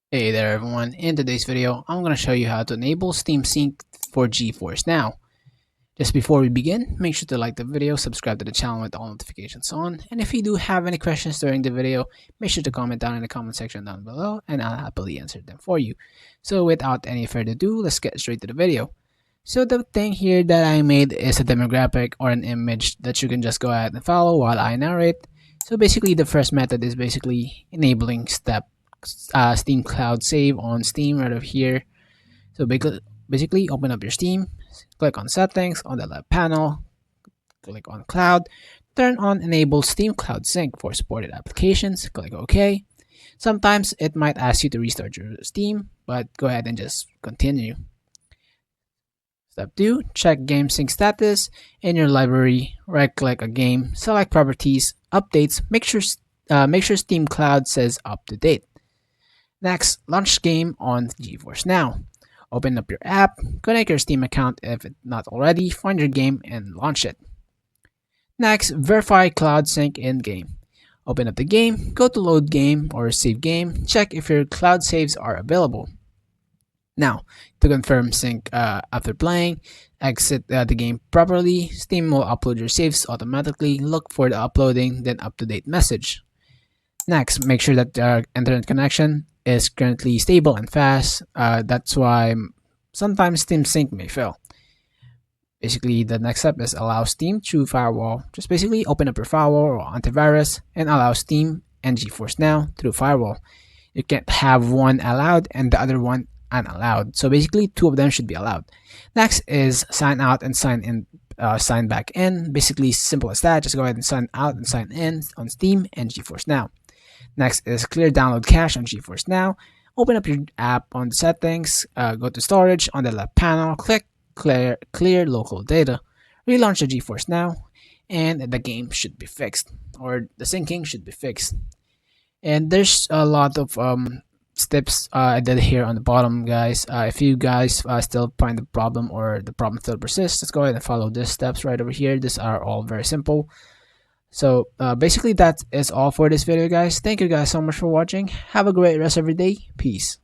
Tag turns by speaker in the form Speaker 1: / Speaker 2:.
Speaker 1: Hey there everyone, in today's video I'm going to show you how to enable Steam Sync for GeForce Now. Just before we begin, make sure to like the video, subscribe to the channel with all notifications on, and if you do have any questions during the video, make sure to comment down in the comment section down below and I'll happily answer them for you. So without any further ado, let's get straight to the video. So the thing here that I made is a demographic or an image that you can just go ahead and follow while I narrate. So basically the first method is basically enabling Steam Cloud Save on Steam right over here. So basically open up your Steam, click on settings on the left panel, click on cloud, turn on enable Steam Cloud Sync for supported applications, click OK. Sometimes it might ask you to restart your Steam, but go ahead and just continue. Step 2, check game sync status. In your library, right click a game, select properties, updates, make sure Steam Cloud says up to date. Next, launch game on GeForce Now. Open up your app, connect your Steam account if it's not already, find your game and launch it. Next, verify Cloud Sync in game. Open up the game, go to load game or save game, check if your cloud saves are available. Now, to confirm sync after playing, exit the game properly. Steam will upload your saves automatically. Look for the uploading, then up-to-date message. Next, make sure that the internet connection is currently stable and fast. That's why sometimes Steam Sync may fail. Basically, the next step is allow Steam through firewall. Just basically open up your firewall or antivirus and allow Steam and GeForce Now through firewall. You can't have one allowed and the other one unallowed. So basically, two of them should be allowed. Next is sign out and sign in. Sign back in. Basically, simple as that. Just go ahead and sign out and sign in on Steam and GeForce Now. Next is clear download cache on GeForce Now. Open up your app on the settings, go to storage on the left panel, click clear local data, relaunch the GeForce Now, and the game should be fixed, or the syncing should be fixed. And there's a lot of steps I did here on the bottom, guys. If you guys still find the problem or the problem still persists, let's go ahead and follow these steps right over here. These are all very simple. So basically that is all for this video, guys. Thank you guys so much for watching. Have a great rest of your day. Peace.